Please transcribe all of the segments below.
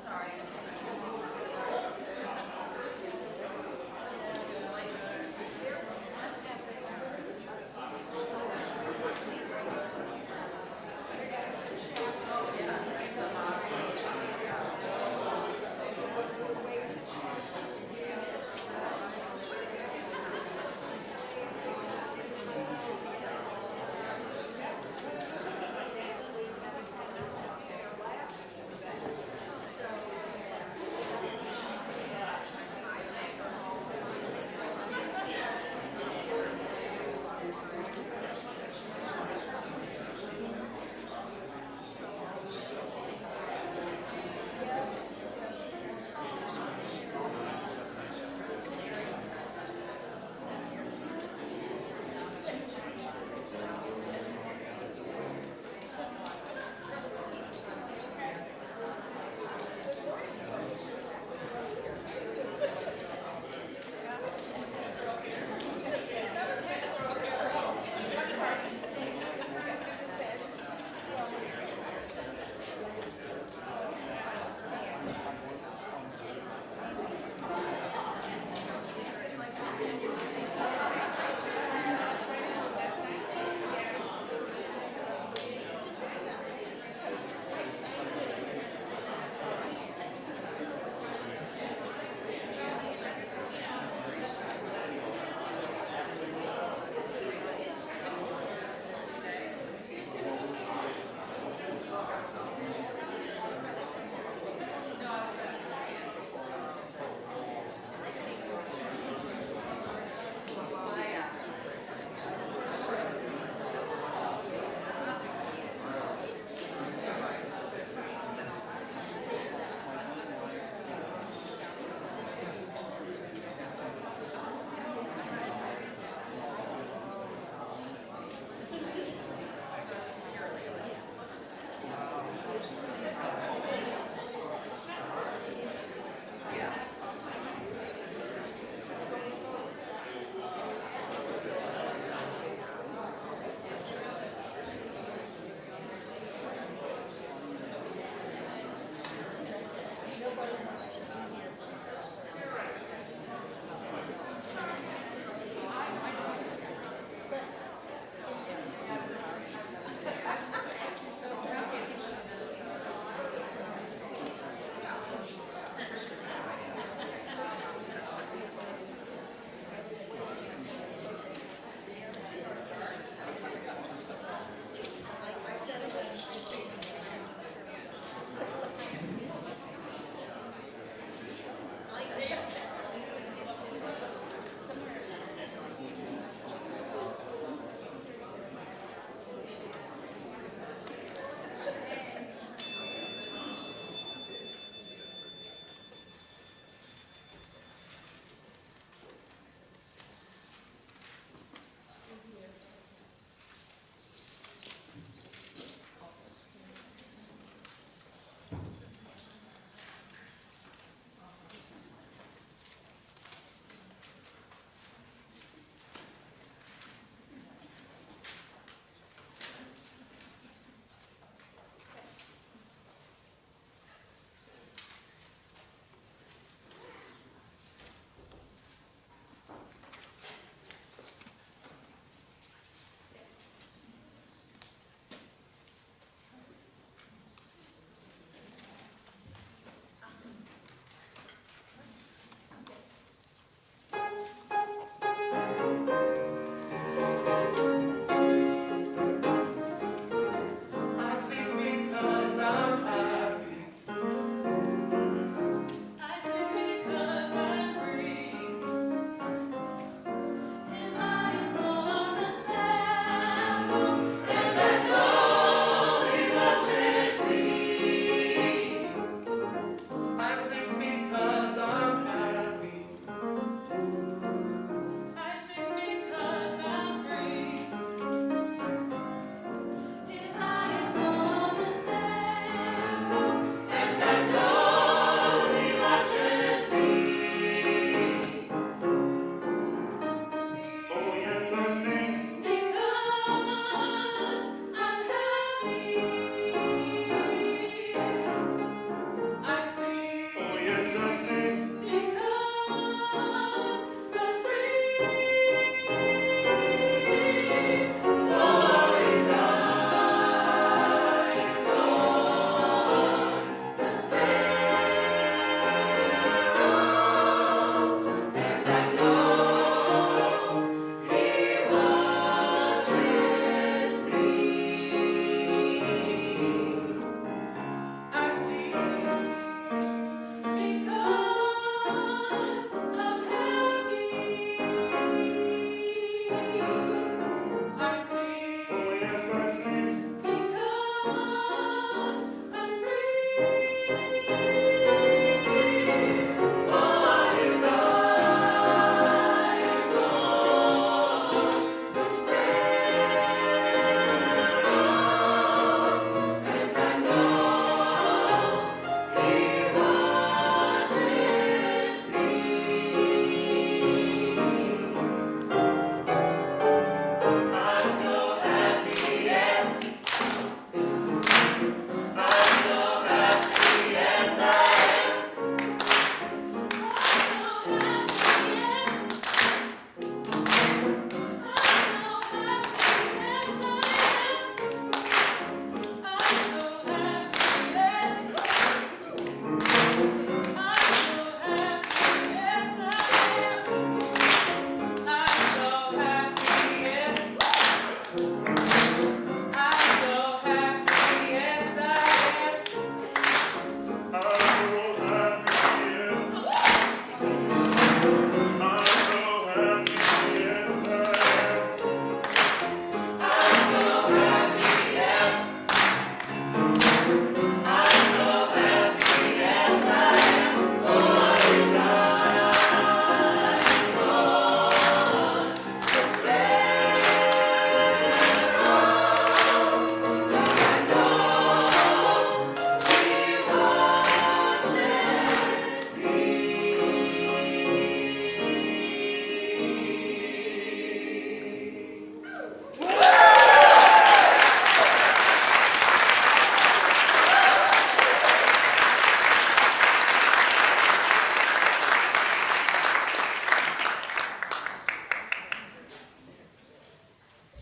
Sorry.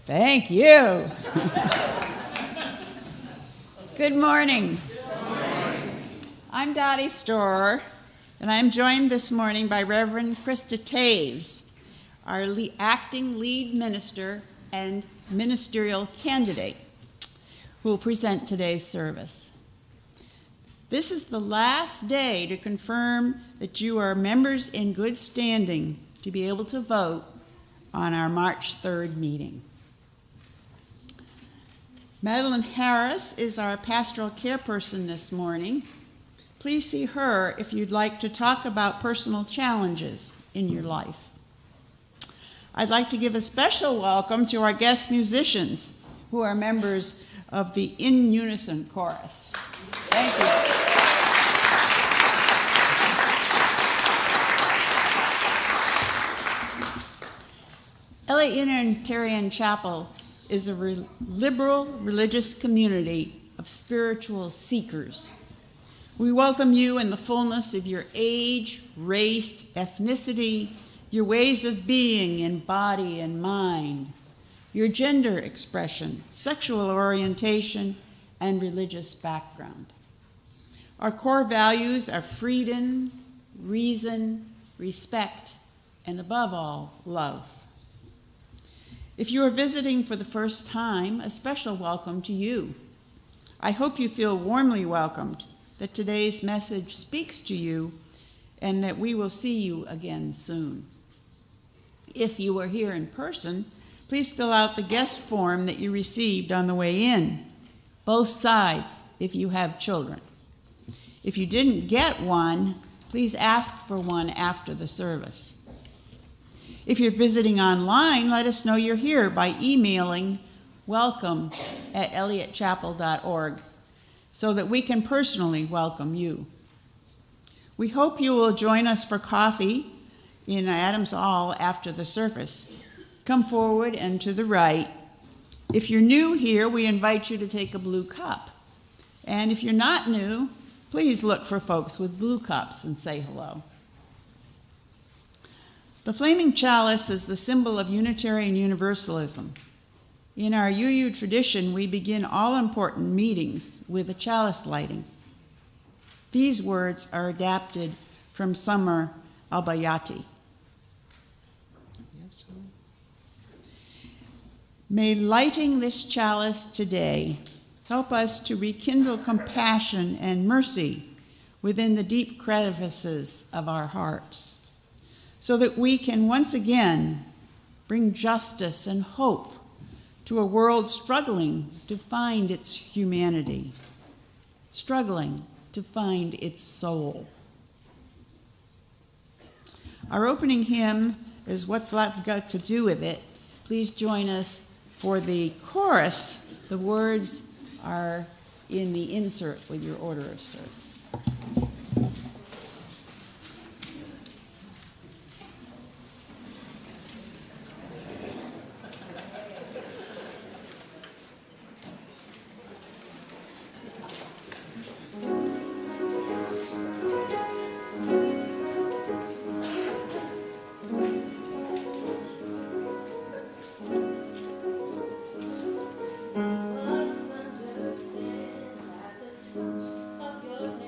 Thank you. Good morning. I'm Dottie Storer, and I'm joined this morning by Reverend Krista Taves, our acting lead minister and ministerial candidate, who will present today's service. This is the last day to confirm that you are members in good standing to be able to vote on our March 3rd meeting. Madeline Harris is our pastoral care person this morning. Please see her if you'd like to talk about personal challenges in your life. I'd like to give a special welcome to our guest musicians who are members of the In Unison Chorus. Thank you. Eliot Unitarian Chapel is a liberal religious community of spiritual seekers. We welcome you in the fullness of your age, race, ethnicity, your ways of being in body and mind, your gender expression, sexual orientation, and religious background. Our core values are freedom, reason, respect, and above all, love. If you are visiting for the first time, a special welcome to you. I hope you feel warmly welcomed, that today's message speaks to you, and that we will see you again soon. If you are here in person, please fill out the guest form that you received on the way in, both sides if you have children. If you didn't get one, please ask for one after the service. If you're visiting online, let us know you're here by emailing welcome@eliotchapel.org so that we can personally welcome you. We hope you will join us for coffee in Adams Hall after the service. Come forward and to the right. If you're new here, we invite you to take a blue cup. And if you're not new, please look for folks with blue cups and say hello. The flaming chalice is the symbol of Unitarian Universalism. In our UU tradition, we begin all important meetings with a chalice lighting. These words are adapted from Summer Albayati. May lighting this chalice today help us to rekindle compassion and mercy within the deep crevices of our hearts, so that we can once again bring justice and hope to a world struggling to find its humanity, struggling to find its soul. Our opening hymn is What's Love Got to Do with It. Please join us for the chorus. The words are in the insert with your order of service. Must understand at the touch of your hand.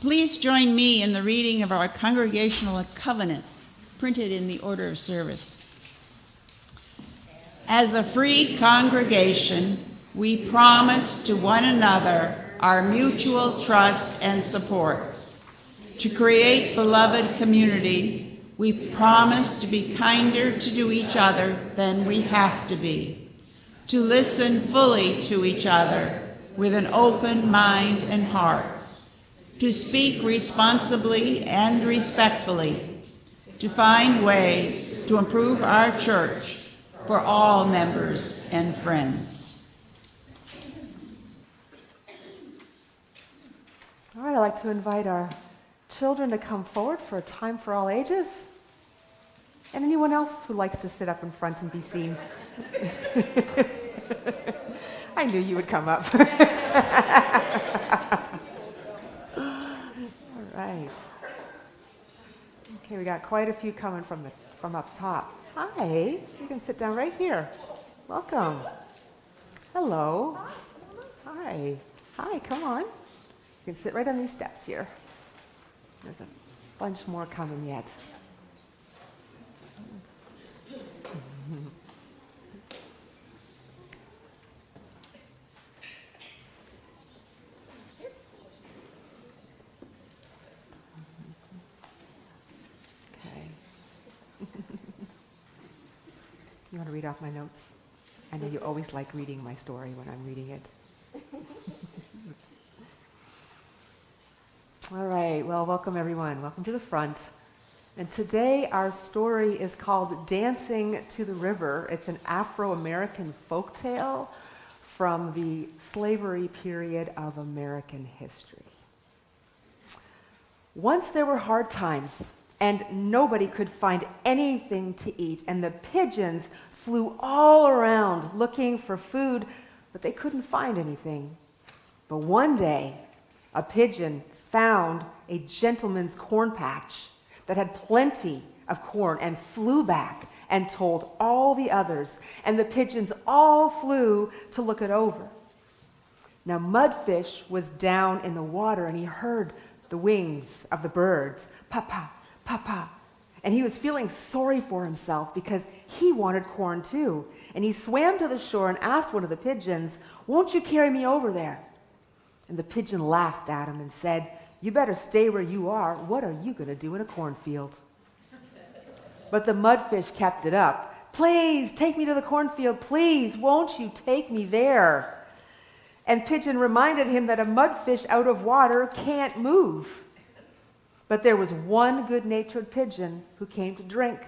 Please join me in the reading of our congregational covenant, printed in the order of service. As a free congregation, we promise to one another our mutual trust and support. To create beloved community, we promise to be kinder to each other than we have to be, to listen fully to each other with an open mind and heart, to speak responsibly and respectfully, to find ways to improve our church for all members and friends. All right, I'd like to invite our children to come forward for a time for all ages. And anyone else who likes to sit up in front and be seen. I knew you would come up. All right. Okay, we got quite a few coming from up top. Hi, you can sit down right here. Welcome. Hello. Hi. Hi, come on. You can sit right on these steps here. There's a bunch more coming yet. Okay. You want to read off my notes? I know you always like reading my story when I'm reading it. All right, well, welcome everyone. Welcome to the front. And today our story is called Dancing to the River. It's an Afro-American folktale from the slavery period of American history. Once there were hard times, and nobody could find anything to eat, and the pigeons flew all around looking for food, but they couldn't find anything. But one day, a pigeon found a gentleman's corn patch that had plenty of corn and flew back and told all the others, and the pigeons all flew to look it over. Now Mudfish was down in the water, and he heard the wings of the birds, pa-pa, pa-pa, and he was feeling sorry for himself because he wanted corn too. And he swam to the shore and asked one of the pigeons, "Won't you carry me over there?" And the pigeon laughed at him and said, "You better stay where you are. What are you going to do in a cornfield?" But the mudfish kept it up. "Please, take me to the cornfield. Please, won't you take me there?" And Pigeon reminded him that a mudfish out of water can't move. But there was one good-natured pigeon who came to drink.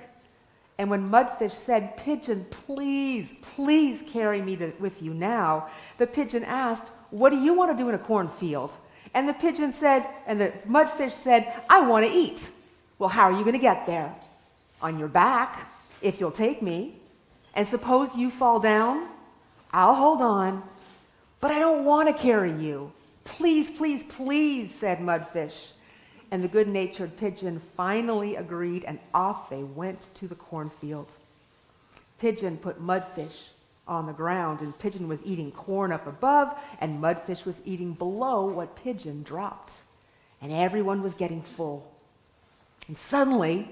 And when Mudfish said, "Pigeon, please, please carry me with you now," the pigeon asked, "What do you want to do in a cornfield?" And the Mudfish said, "I want to eat." "Well, how are you going to get there?" "On your back, if you'll take me. And suppose you fall down? I'll hold on. But I don't want to carry you." "Please, please, please," said Mudfish. And the good-natured pigeon finally agreed, and off they went to the cornfield. Pigeon put Mudfish on the ground, and Pigeon was eating corn up above, and Mudfish was eating below what Pigeon dropped. And everyone was getting full. And suddenly,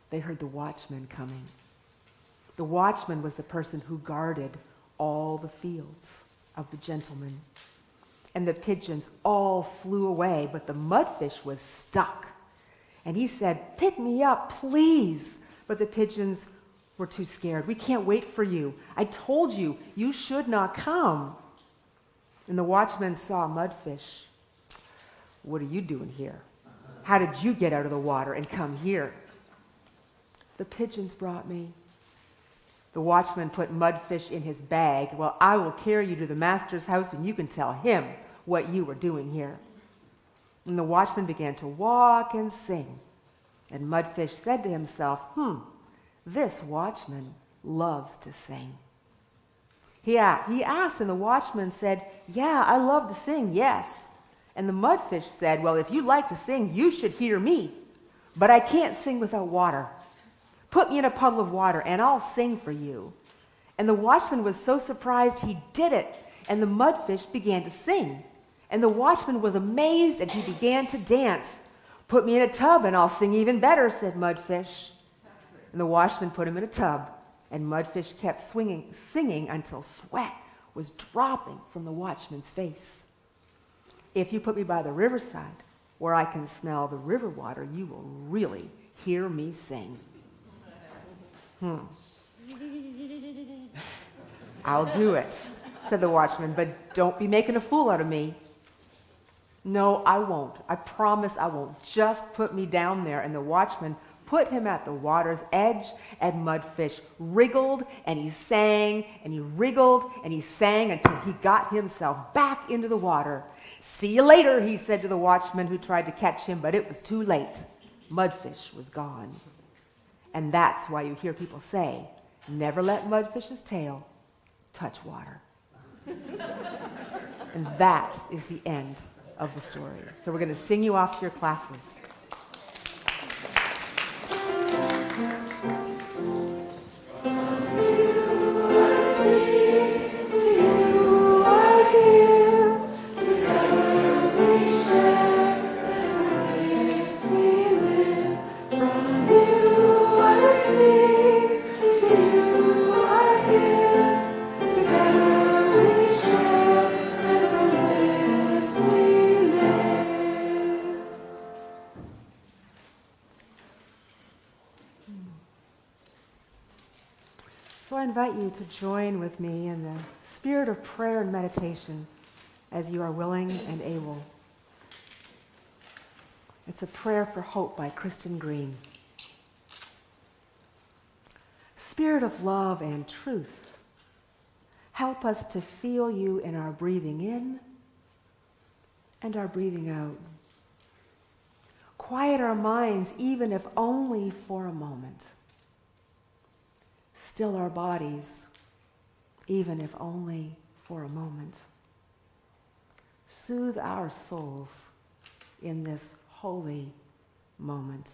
they heard the watchman coming. The watchman was the person who guarded all the fields of the gentleman. And the pigeons all flew away, but the mudfish was stuck. And he said, "Pick me up, please." But the pigeons were too scared. "We can't wait for you. I told you, you should not come." And the watchman saw Mudfish. "What are you doing here? How did you get out of the water and come here?" "The pigeons brought me." The watchman put Mudfish in his bag. "Well, I will carry you to the master's house, and you can tell him what you were doing here." And the watchman began to walk and sing. And Mudfish said to himself, "This watchman loves to sing." He asked, and the watchman said, "Yeah, I love to sing, yes." And the mudfish said, "Well, if you like to sing, you should hear me. But I can't sing without water. Put me in a puddle of water, and I'll sing for you." And the watchman was so surprised he did it, and the mudfish began to sing. And the watchman was amazed, and he began to dance. "Put me in a tub, and I'll sing even better," said Mudfish. And the watchman put him in a tub, and Mudfish kept singing until sweat was dropping from the watchman's face. "If you put me by the riverside, where I can smell the river water, you will really hear me sing." "I'll do it," said the watchman, "but don't be making a fool out of me." "No, I won't. I promise I won't. Just put me down there." And the watchman put him at the water's edge, and Mudfish wriggled and he sang and he wriggled and he sang until he got himself back into the water. "See you later," he said to the watchman who tried to catch him, but it was too late. Mudfish was gone. And that's why you hear people say, "Never let Mudfish's tail touch water." And that is the end of the story. So we're going to sing you off to your classes. So I invite you to join with me in the spirit of prayer and meditation as you are willing and able. It's a prayer for hope by Kristen Green. Spirit of love and truth, help us to feel you in our breathing in and our breathing out. Quiet our minds, even if only for a moment. Still our bodies, even if only for a moment. Soothe our souls in this holy moment.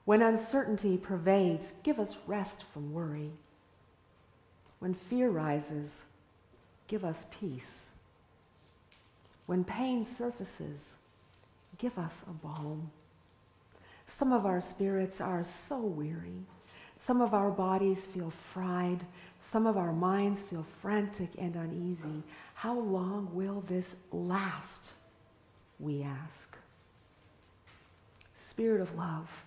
When uncertainty pervades, give us rest from worry. When fear rises, give us peace. When pain surfaces, give us a balm. Some of our spirits are so weary. Some of our bodies feel fried. Some of our minds feel frantic and uneasy. How long will this last, we ask? Spirit of love,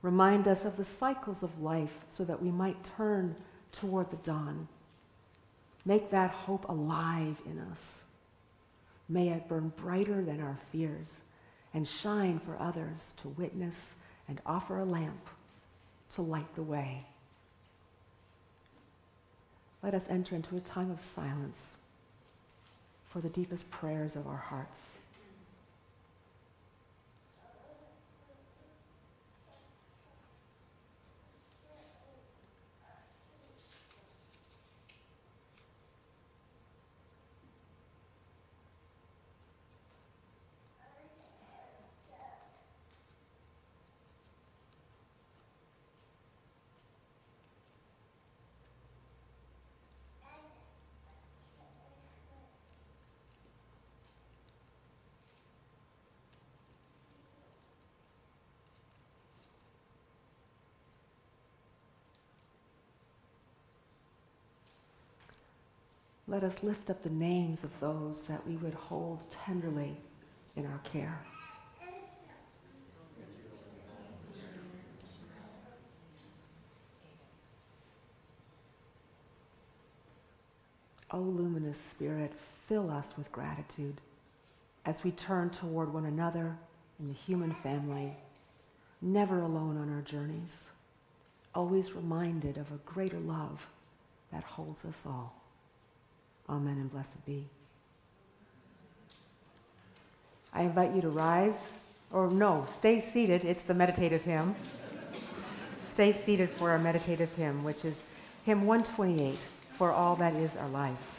remind us of the cycles of life so that we might turn toward the dawn. Make that hope alive in us. May it burn brighter than our fears and shine for others to witness and offer a lamp to light the way. Let us enter into a time of silence for the deepest prayers of our hearts. Let us lift up the names of those that we would hold tenderly in our care. O luminous Spirit, fill us with gratitude as we turn toward one another in the human family, never alone on our journeys, always reminded of a greater love that holds us all. Amen and blessed be. I invite you to rise, or no, stay seated. It's the meditative hymn. Stay seated for our meditative hymn, which is hymn 128, For All That Is Our Life.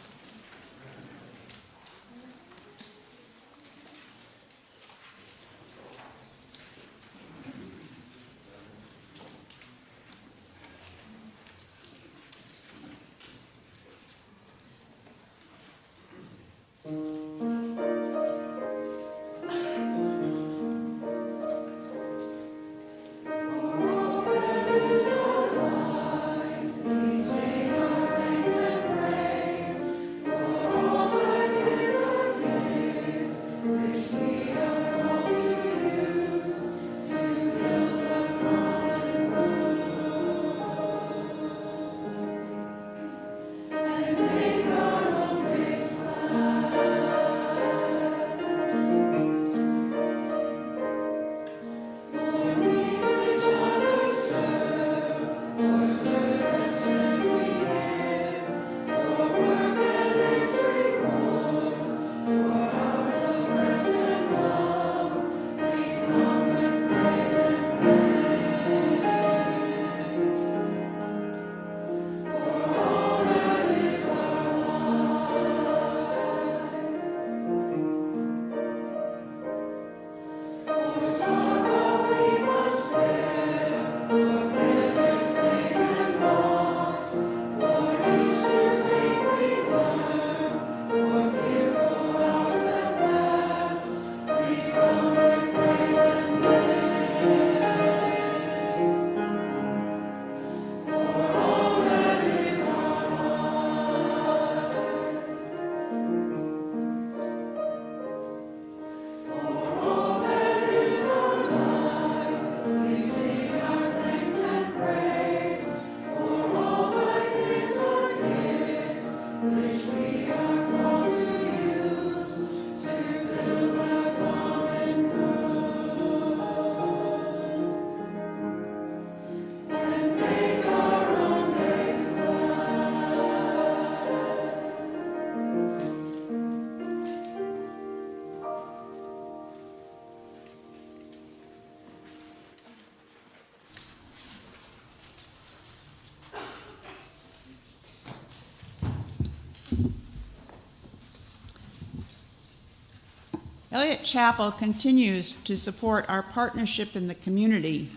Eliot Chapel continues to support our partnership in the community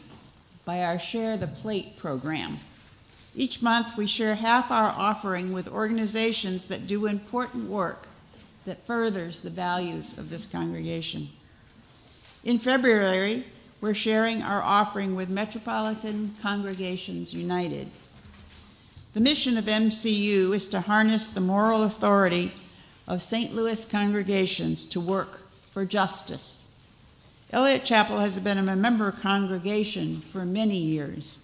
by our Share the Plate program. Each month, we share half our offering with organizations that do important work that furthers the values of this congregation. In February, we're sharing our offering with Metropolitan Congregations United. The mission of MCU is to harness the moral authority of St. Louis congregations to work for justice. Eliot Chapel has been a member congregation for many years.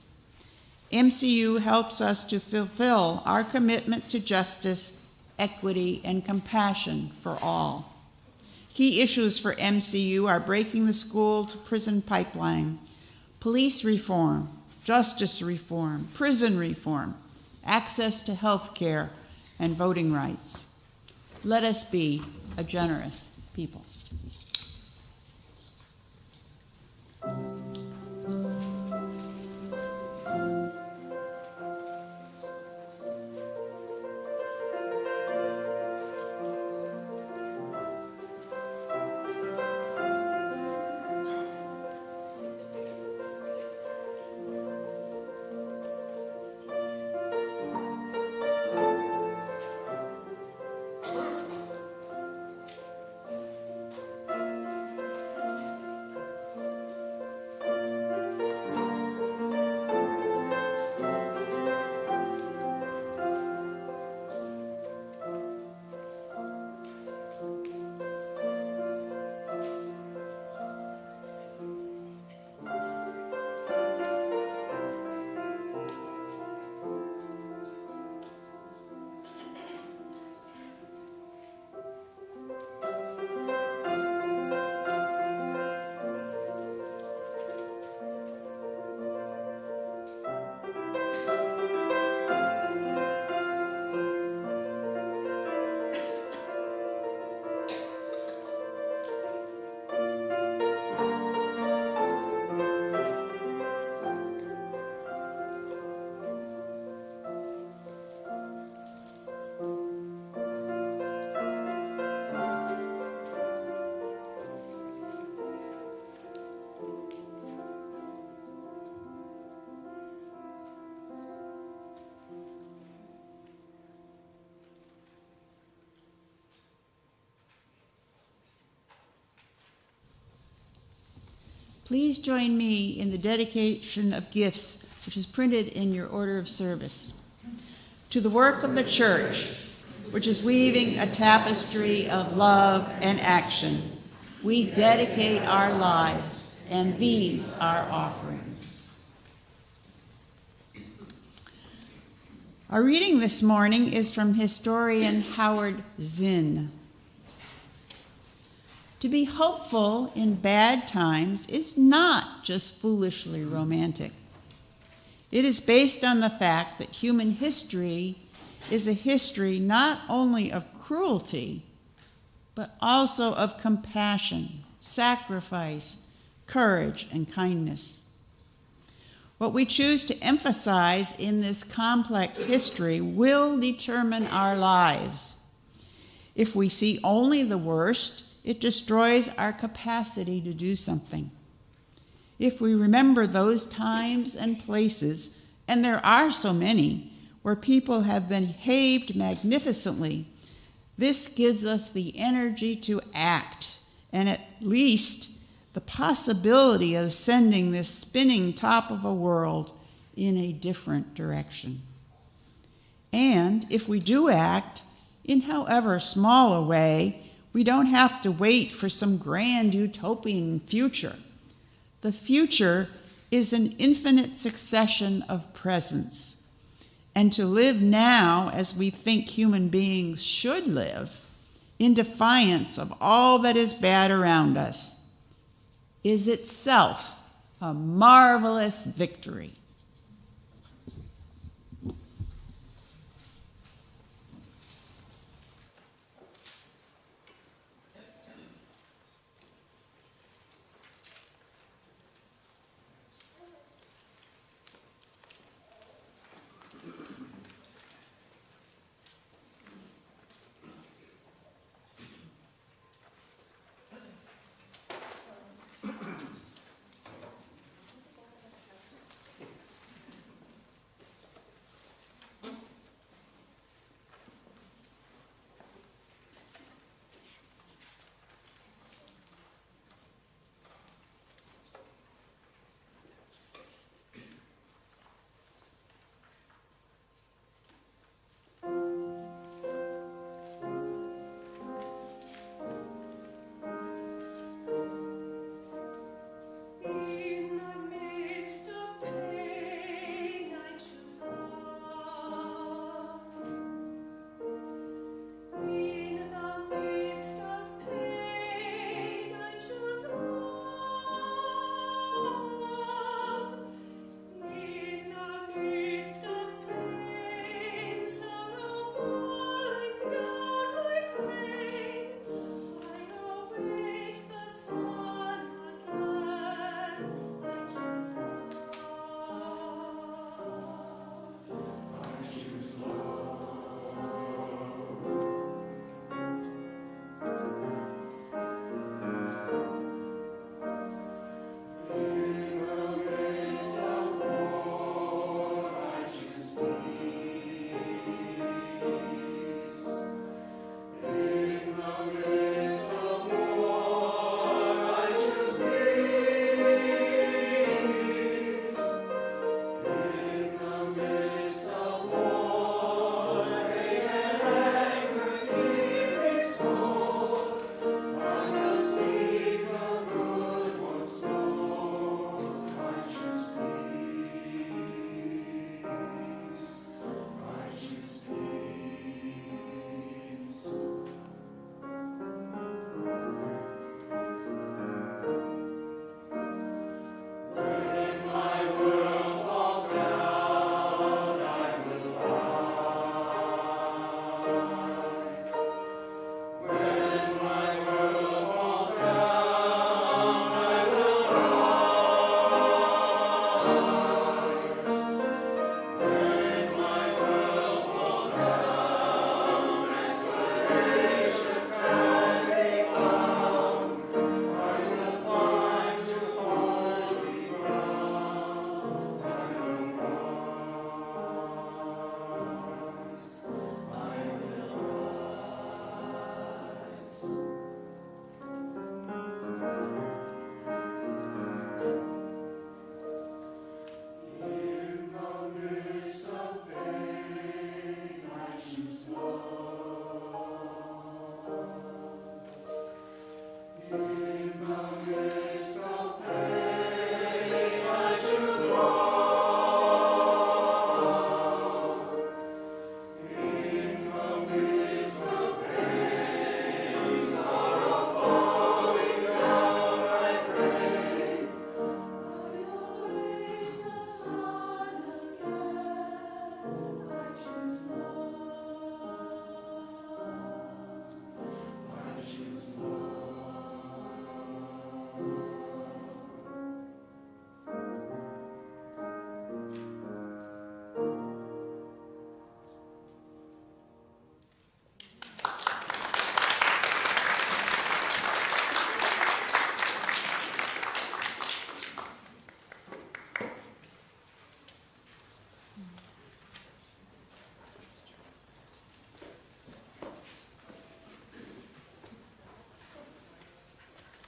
MCU helps us to fulfill our commitment to justice, equity, and compassion for all. Key issues for MCU are breaking the school-to-prison pipeline, police reform, justice reform, prison reform, access to health care, and voting rights. Let us be a generous people. Please join me in the dedication of gifts, which is printed in your order of service. To the work of the church, which is weaving a tapestry of love and action, we dedicate our lives, and these are offerings. Our reading this morning is from historian Howard Zinn. To be hopeful in bad times is not just foolishly romantic. It is based on the fact that human history is a history not only of cruelty, but also of compassion, sacrifice, courage, and kindness. What we choose to emphasize in this complex history will determine our lives. If we see only the worst, it destroys our capacity to do something. If we remember those times and places, and there are so many, where people have behaved magnificently, this gives us the energy to act, and at least the possibility of sending this spinning top of a world in a different direction. And if we do act, in however small a way, we don't have to wait for some grand utopian future. The future is an infinite succession of presents. And to live now as we think human beings should live, in defiance of all that is bad around us, is itself a marvelous victory.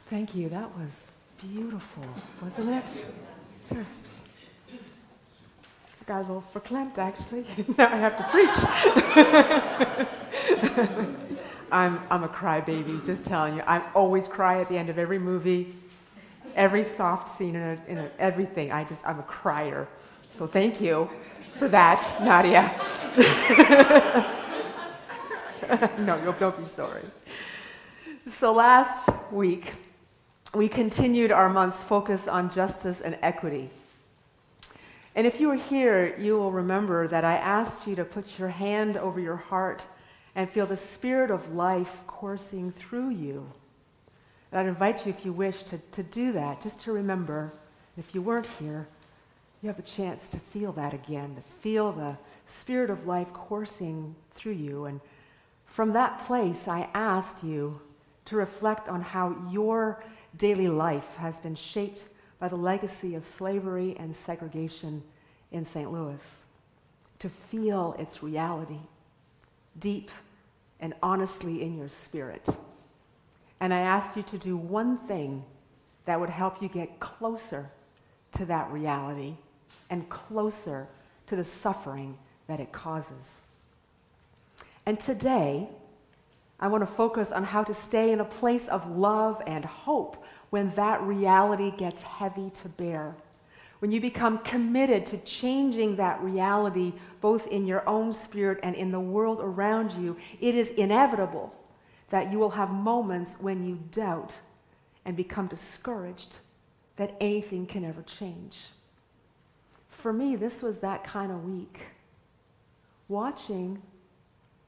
Thank you. That was beautiful, wasn't it? Just got a little verklempt, actually. Now I have to preach. I'm a crybaby, just telling you. I always cry at the end of every movie, every soft scene in everything. I'm a crier. So thank you for that, Nadia. No, don't be sorry. So last week, we continued our month's focus on justice and equity. And if you were here, you will remember that I asked you to put your hand over your heart and feel the spirit of life coursing through you. And I'd invite you, if you wish, to do that, just to remember. If you weren't here, you have a chance to feel that again, to feel the spirit of life coursing through you. And from that place, I asked you to reflect on how your daily life has been shaped by the legacy of slavery and segregation in St. Louis, to feel its reality deep and honestly in your spirit. And I asked you to do one thing that would help you get closer to that reality and closer to the suffering that it causes. And today, I want to focus on how to stay in a place of love and hope when that reality gets heavy to bear. When you become committed to changing that reality, both in your own spirit and in the world around you, it is inevitable that you will have moments when you doubt and become discouraged that anything can ever change. For me, this was that kind of week. Watching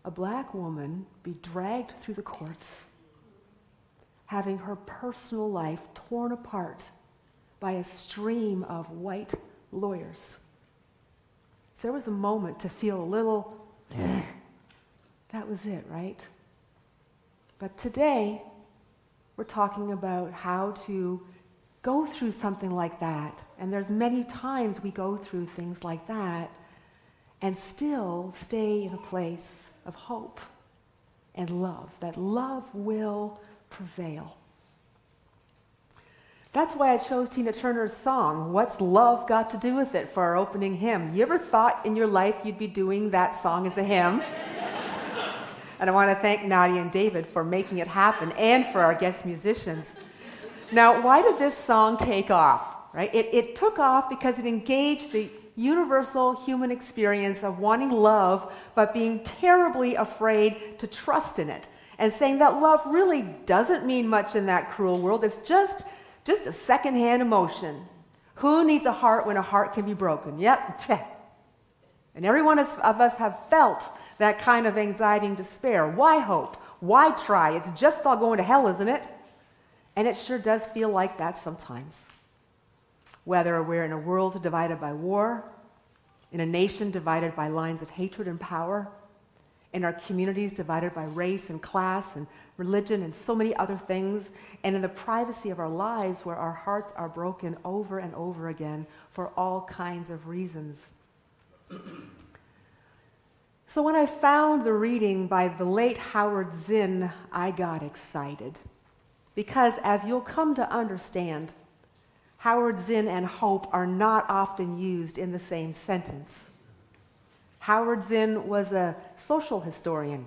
a black woman be dragged through the courts, having her personal life torn apart by a stream of white lawyers. There was a moment to feel a little, that was it, right? But today, we're talking about how to go through something like that. And there's many times we go through things like that and still stay in a place of hope and love, that love will prevail. That's why I chose Tina Turner's song, What's Love Got to Do With It, for our opening hymn. You ever thought in your life you'd be doing that song as a hymn? And I want to thank Nadia and David for making it happen, and for our guest musicians. Now, why did this song take off? Right? It took off because it engaged the universal human experience of wanting love, but being terribly afraid to trust in it, and saying that love really doesn't mean much in that cruel world. It's just a secondhand emotion. Who needs a heart when a heart can be broken? Yep. And every one of us have felt that kind of anxiety and despair. Why hope? Why try? It's just all going to hell, isn't it? And it sure does feel like that sometimes. Whether we're in a world divided by war, in a nation divided by lines of hatred and power, in our communities divided by race and class and religion and so many other things, and in the privacy of our lives where our hearts are broken over and over again for all kinds of reasons. So when I found the reading by the late Howard Zinn, I got excited. Because as you'll come to understand, Howard Zinn and hope are not often used in the same sentence. Howard Zinn was a social historian,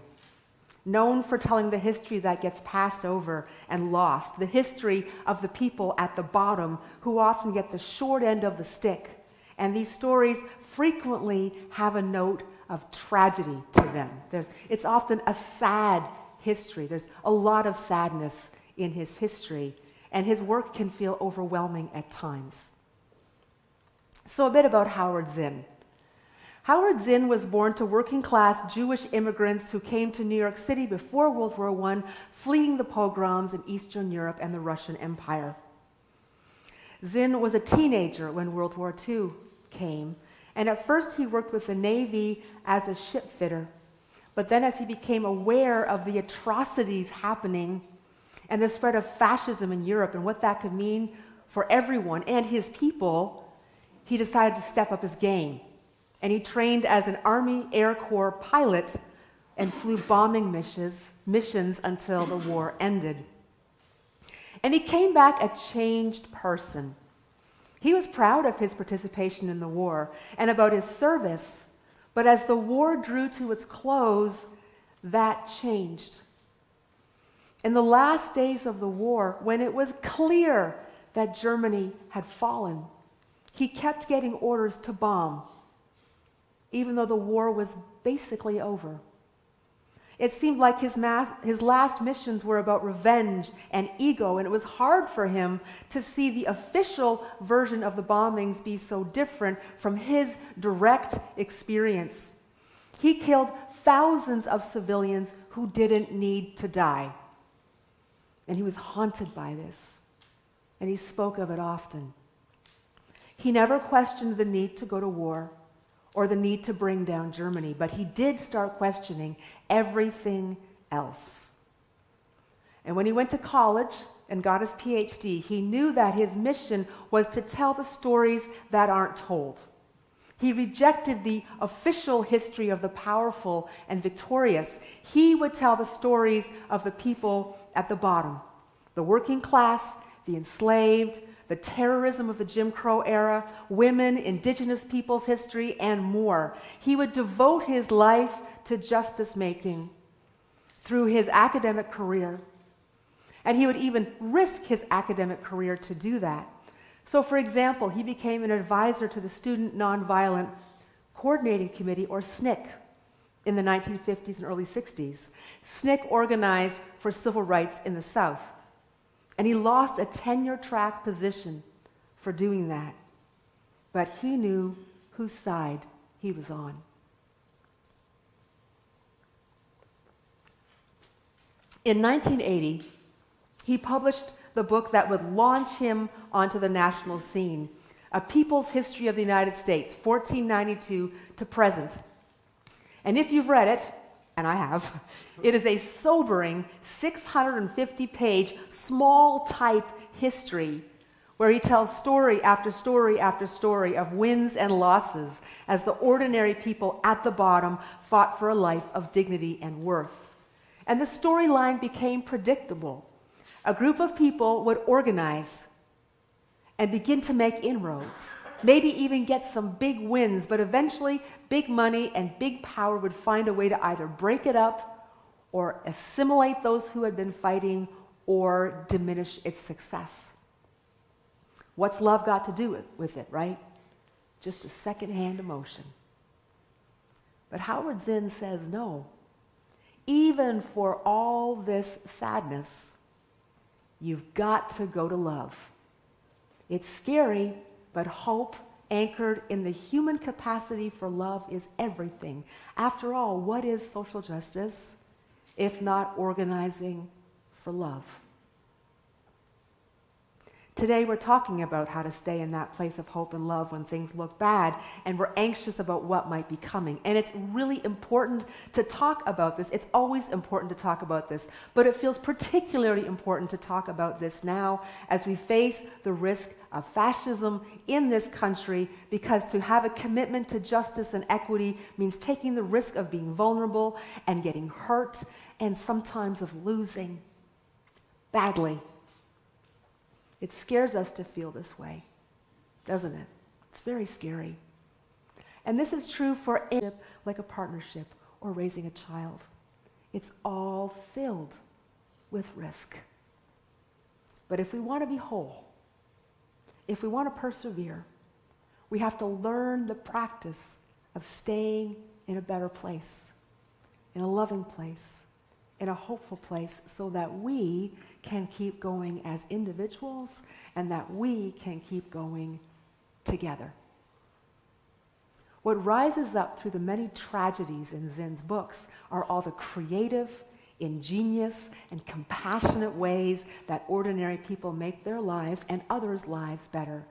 known for telling the history that gets passed over and lost, the history of the people at the bottom who often get the short end of the stick. And these stories frequently have a note of tragedy to them. It's often a sad history. There's a lot of sadness in his history, and his work can feel overwhelming at times. So a bit about Howard Zinn. Howard Zinn was born to working-class Jewish immigrants who came to New York City before World War I, fleeing the pogroms in Eastern Europe and the Russian Empire. Zinn was a teenager when World War II came, and at first he worked with the Navy as a ship fitter. But then as he became aware of the atrocities happening and the spread of fascism in Europe and what that could mean for everyone and his people, he decided to step up his game. And he trained as an Army Air Corps pilot and flew bombing missions until the war ended. And he came back a changed person. He was proud of his participation in the war and about his service, but as the war drew to its close, that changed. In the last days of the war, when it was clear that Germany had fallen, he kept getting orders to bomb, even though the war was basically over. It seemed like his last missions were about revenge and ego, and it was hard for him to see the official version of the bombings be so different from his direct experience. He killed thousands of civilians who didn't need to die. And he was haunted by this, and he spoke of it often. He never questioned the need to go to war or the need to bring down Germany, but he did start questioning everything else. And when he went to college and got his PhD, he knew that his mission was to tell the stories that aren't told. He rejected the official history of the powerful and victorious. He would tell the stories of the people at the bottom, the working class, the enslaved, the terrorism of the Jim Crow era, women, indigenous peoples' history, and more. He would devote his life to justice making through his academic career. And he would even risk his academic career to do that. So, for example, he became an advisor to the Student Nonviolent Coordinating Committee, or SNCC, in the 1950s and early 60s. SNCC organized for civil rights in the South. And he lost a tenure-track position for doing that. But he knew whose side he was on. In 1980, he published the book that would launch him onto the national scene, A People's History of the United States, 1492 to present. And if you've read it, and I have, it is a sobering 650-page, small-type history where he tells story after story after story of wins and losses as the ordinary people at the bottom fought for a life of dignity and worth. And the storyline became predictable. A group of people would organize and begin to make inroads, maybe even get some big wins, but eventually big money and big power would find a way to either break it up or assimilate those who had been fighting or diminish its success. What's love got to do with it, right? Just a secondhand emotion. But Howard Zinn says no. Even for all this sadness, you've got to go to love. It's scary, but hope anchored in the human capacity for love is everything. After all, what is social justice if not organizing for love? Today we're talking about how to stay in that place of hope and love when things look bad, and we're anxious about what might be coming. And it's really important to talk about this. It's always important to talk about this, but it feels particularly important to talk about this now as we face the risk of fascism in this country, because to have a commitment to justice and equity means taking the risk of being vulnerable and getting hurt and sometimes of losing badly. It scares us to feel this way, doesn't it? It's very scary. And this is true for any, like a partnership or raising a child. It's all filled with risk. But if we want to be whole, if we want to persevere, we have to learn the practice of staying in a better place, in a loving place, in a hopeful place, so that we can keep going as individuals and that we can keep going together. What rises up through the many tragedies in Zinn's books are all the creative, ingenious, and compassionate ways that ordinary people make their lives and others' lives better.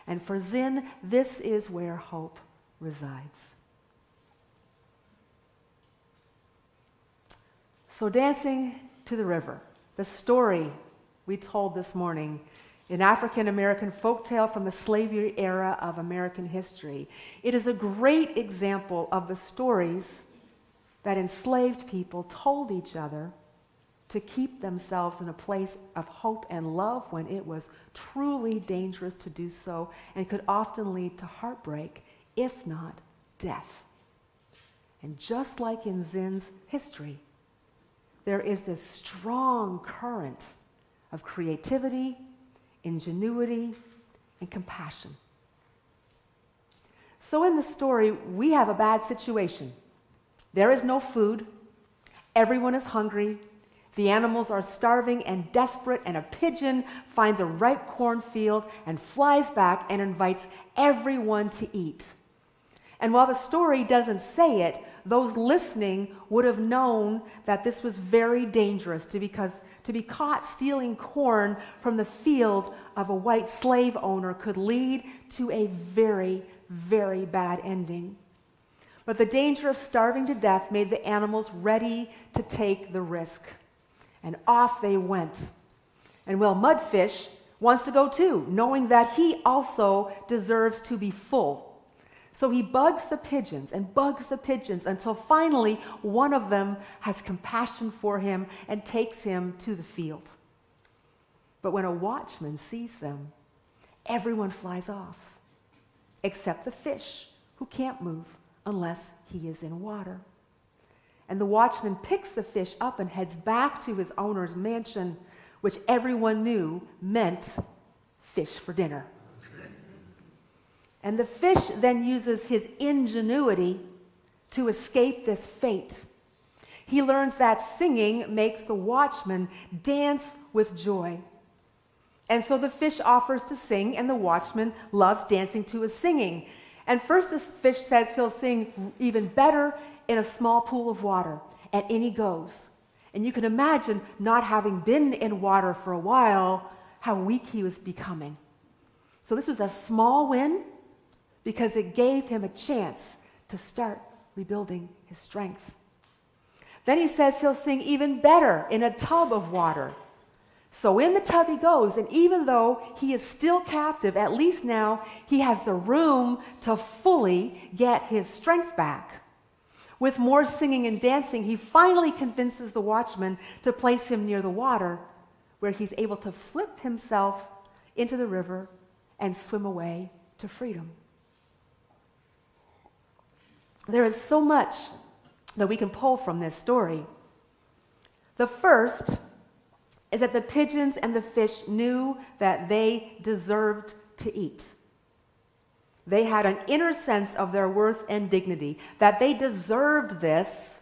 And for Zinn, this is where hope resides. So, Dancing to the River, the story we told this morning, an African-American folktale from the slavery era of American history. It is a great example of the stories that enslaved people told each other to keep themselves in a place of hope and love when it was truly dangerous to do so and could often lead to heartbreak, if not death. And just like in Zin's history, there is this strong current of creativity, ingenuity, and compassion. So in the story, we have a bad situation. There is no food. Everyone is hungry. The animals are starving and desperate, and a pigeon finds a ripe cornfield and flies back and invites everyone to eat. And while the story doesn't say it, those listening would have known that this was very dangerous to be caught stealing corn from the field of a white slave owner could lead to a very, very bad ending. But the danger of starving to death made the animals ready to take the risk. And off they went. And well, Mudfish wants to go too, knowing that he also deserves to be full. So he bugs the pigeons until finally one of them has compassion for him and takes him to the field. But when a watchman sees them, everyone flies off, except the fish, who can't move unless he is in water. And the watchman picks the fish up and heads back to his owner's mansion, which everyone knew meant fish for dinner. And the fish then uses his ingenuity to escape this fate. He learns that singing makes the watchman dance with joy. And so the fish offers to sing, and the watchman loves dancing to his singing. And first the fish says he'll sing even better in a small pool of water, and in he goes. And you can imagine, not having been in water for a while, how weak he was becoming. So this was a small win because it gave him a chance to start rebuilding his strength. Then he says he'll sing even better in a tub of water. So in the tub he goes, and even though he is still captive, at least now he has the room to fully get his strength back. With more singing and dancing, he finally convinces the watchman to place him near the water, where he's able to flip himself into the river and swim away to freedom. There is so much that we can pull from this story. The first is that the pigeons and the fish knew that they deserved to eat. They had an inner sense of their worth and dignity, that they deserved this,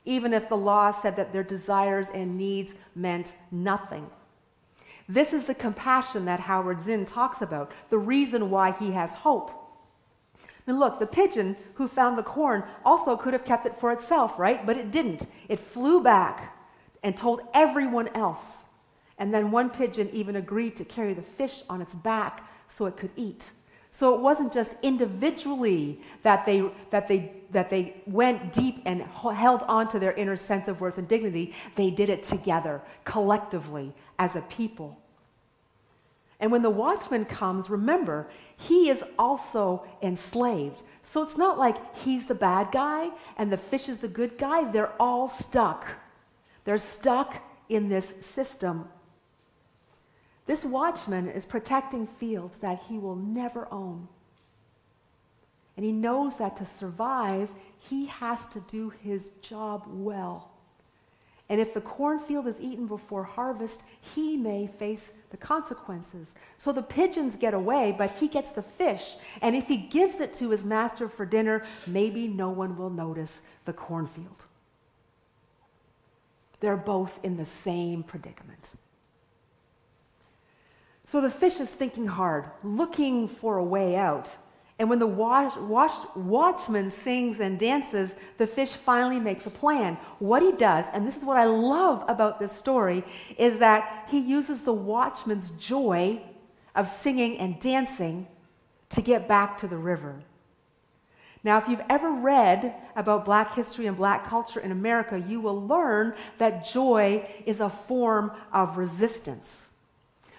even if the law said that their desires and needs meant nothing. This is the compassion that Howard Zinn talks about, the reason why he has hope. Now look, the pigeon who found the corn also could have kept it for itself, right? But it didn't. It flew back and told everyone else. And then one pigeon even agreed to carry the fish on its back so it could eat. So it wasn't just individually that they went deep and held on to their inner sense of worth and dignity. They did it together, collectively, as a people. And when the watchman comes, remember, he is also enslaved. So it's not like he's the bad guy and the fish is the good guy. They're all stuck. They're stuck in this system. This watchman is protecting fields that he will never own. And he knows that to survive, he has to do his job well. And if the cornfield is eaten before harvest, he may face the consequences. So the pigeons get away, but he gets the fish. And if he gives it to his master for dinner, maybe no one will notice the cornfield. They're both in the same predicament. So the fish is thinking hard, looking for a way out. And when the watchman sings and dances, the fish finally makes a plan. What he does, and this is what I love about this story, is that he uses the watchman's joy of singing and dancing to get back to the river. Now, if you've ever read about Black history and Black culture in America, you will learn that joy is a form of resistance.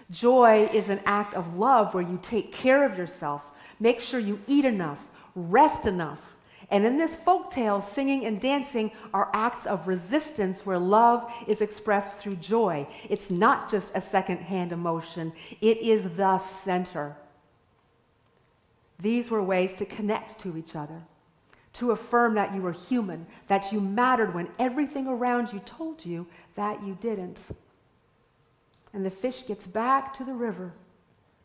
Joy is an act of love where you take care of yourself, make sure you eat enough, rest enough, And in this folktale, singing and dancing are acts of resistance where love is expressed through joy. It's not just a second-hand emotion. It is the center. These were ways to connect to each other, to affirm that you were human, that you mattered when everything around you told you that you didn't. And the fish gets back to the river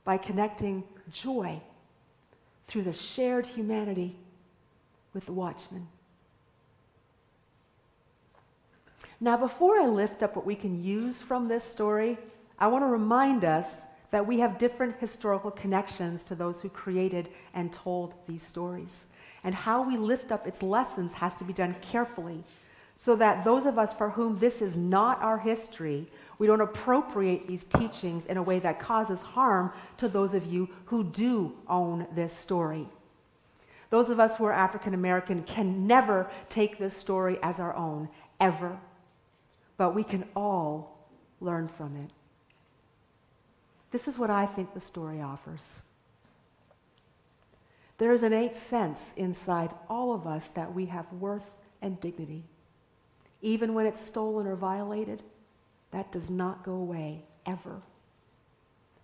by connecting joy through the shared humanity with the watchman. Now, before I lift up what we can use from this story, I want to remind us that we have different historical connections to those who created and told these stories. And how we lift up its lessons has to be done carefully, so that those of us for whom this is not our history, we don't appropriate these teachings in a way that causes harm to those of you who do own this story. Those of us who are African American can never take this story as our own, ever. But we can all learn from it. This is what I think the story offers. There is an innate sense inside all of us that we have worth and dignity. Even when it's stolen or violated, that does not go away, ever.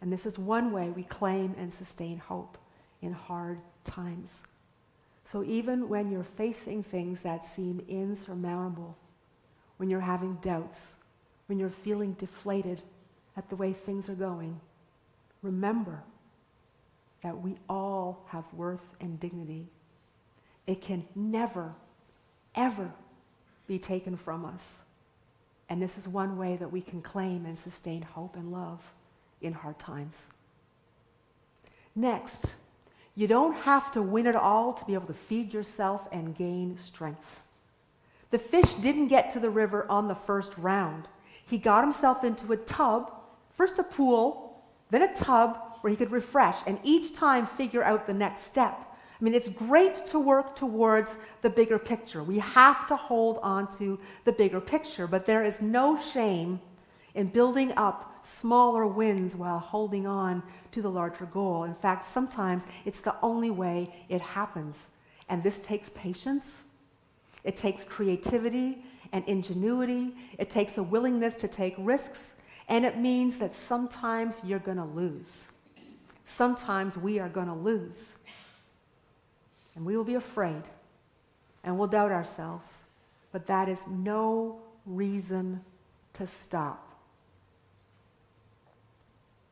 And this is one way we claim and sustain hope in hard times. So even when you're facing things that seem insurmountable, when you're having doubts, when you're feeling deflated at the way things are going, remember that we all have worth and dignity. It can never, ever be taken from us. And this is one way that we can claim and sustain hope and love in hard times. Next, you don't have to win it all to be able to feed yourself and gain strength. The fish didn't get to the river on the first round. He got himself into a tub, first a pool, then a tub where he could refresh, and each time figure out the next step. I mean, it's great to work towards the bigger picture. We have to hold on to the bigger picture, but there is no shame in building up smaller wins while holding on to the larger goal. In fact, sometimes it's the only way it happens. And this takes patience. It takes creativity and ingenuity. It takes a willingness to take risks. And it means that sometimes you're going to lose. Sometimes we are going to lose. And we will be afraid. And we'll doubt ourselves. But that is no reason to stop.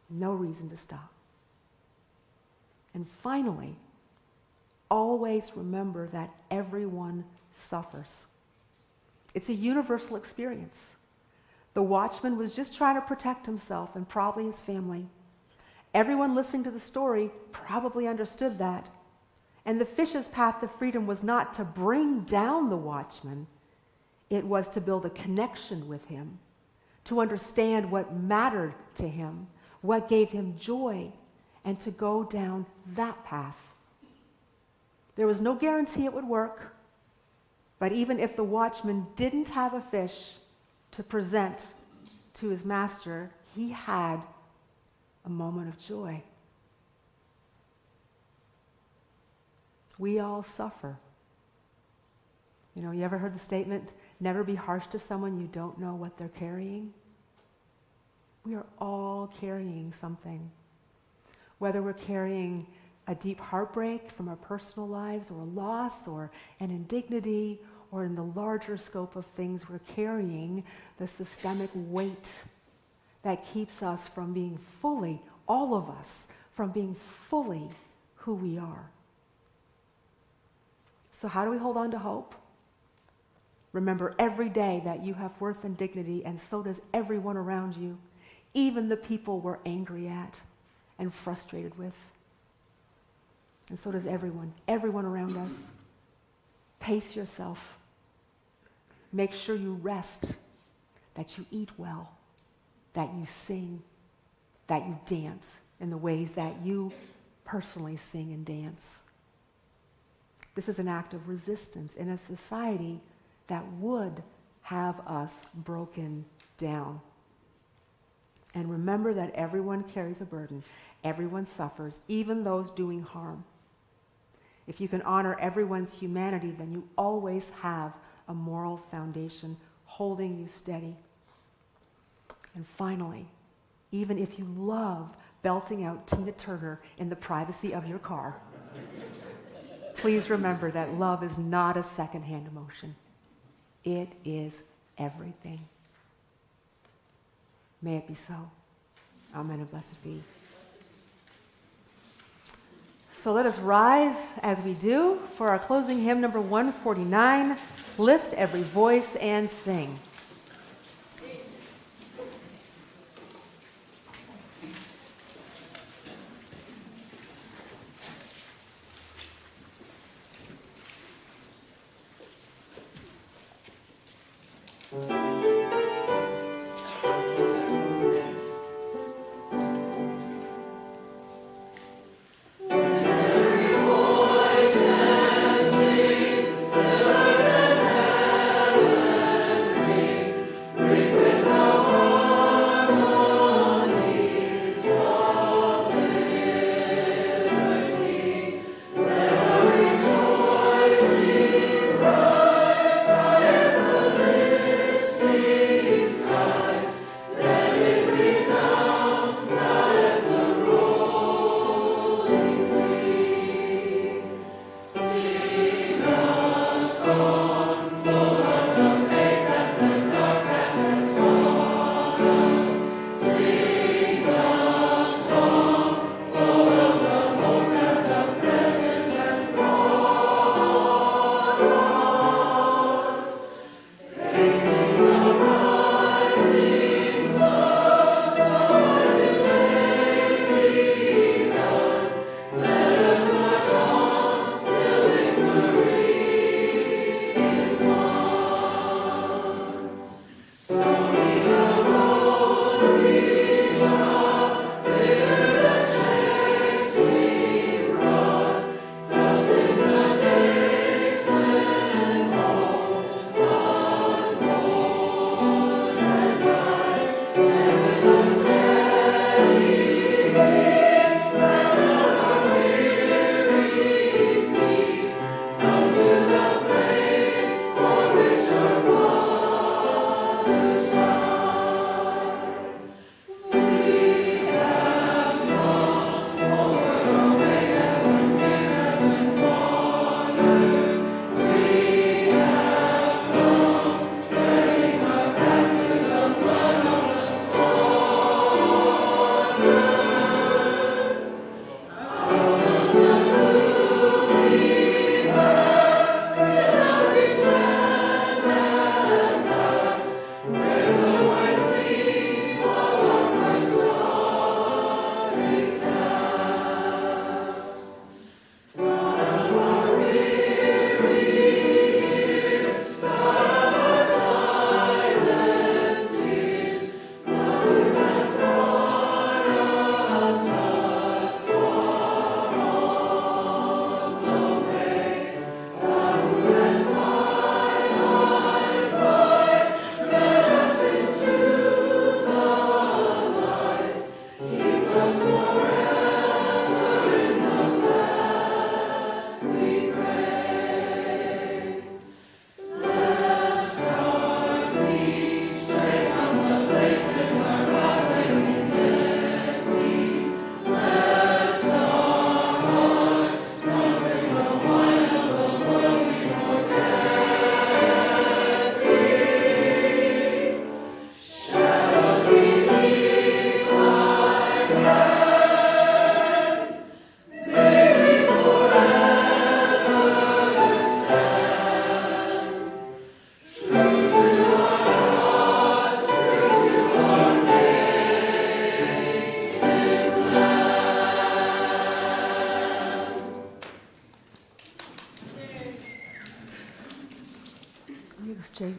No reason to stop. And finally, always remember that everyone suffers. It's a universal experience. The watchman was just trying to protect himself and probably his family. Everyone listening to the story probably understood that. And the fish's path to freedom was not to bring down the watchman. It was to build a connection with him, to understand what mattered to him, what gave him joy, and to go down that path. There was no guarantee it would work, but even if the watchman didn't have a fish to present to his master, he had a moment of joy. We all suffer. You know, you ever heard the statement, never be harsh to someone you don't know what they're carrying? We are all carrying something. Whether we're carrying a deep heartbreak from our personal lives, or a loss, or an indignity, or in the larger scope of things, we're carrying the systemic weight that keeps us from being fully, all of us, from being fully who we are. So how do we hold on to hope? Remember every day that you have worth and dignity, and so does everyone around you, even the people we're angry at and frustrated with. And so does everyone around us. Pace yourself. Make sure you rest, that you eat well, that you sing, that you dance in the ways that you personally sing and dance. This is an act of resistance in a society that would have us broken down. And remember that everyone carries a burden. Everyone suffers, even those doing harm. If you can honor everyone's humanity, then you always have a moral foundation holding you steady. And finally, even if you love belting out Tina Turner in the privacy of your car, please remember that love is not a secondhand emotion. It is everything. May it be so. Amen and blessed be. So let us rise as we do for our closing hymn, number 149, Lift Every Voice and Sing.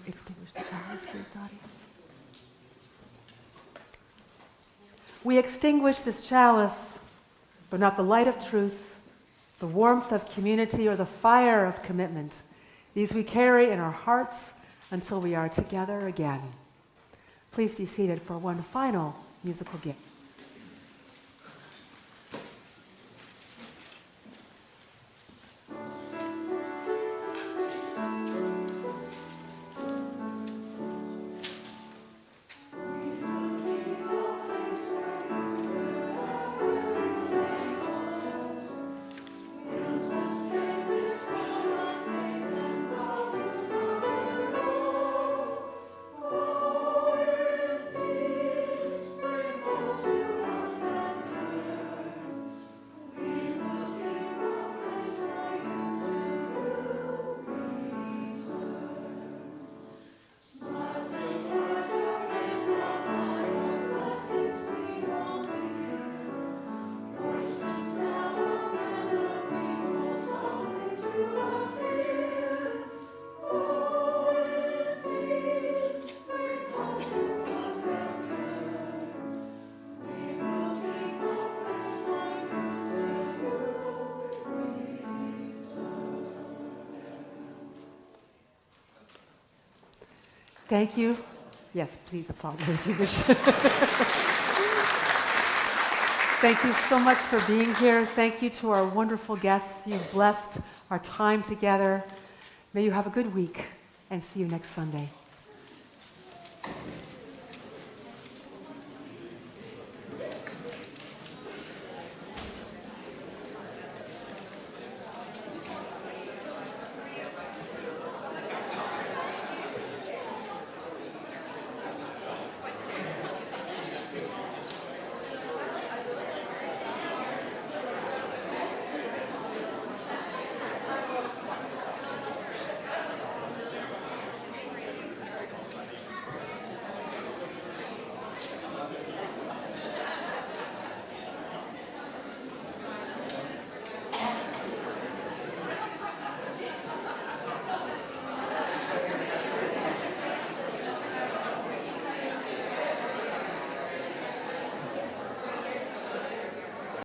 Extinguish the chalice, please, Dottie. We extinguish this chalice, but not the light of truth, the warmth of community, or the fire of commitment. These we carry in our hearts until we are together again. Please be seated for one final musical gift. Thank you. Yes, please applaud me if you wish. Thank you so much for being here. Thank you to our wonderful guests. You've blessed our time together. May you have a good week, and see you next Sunday.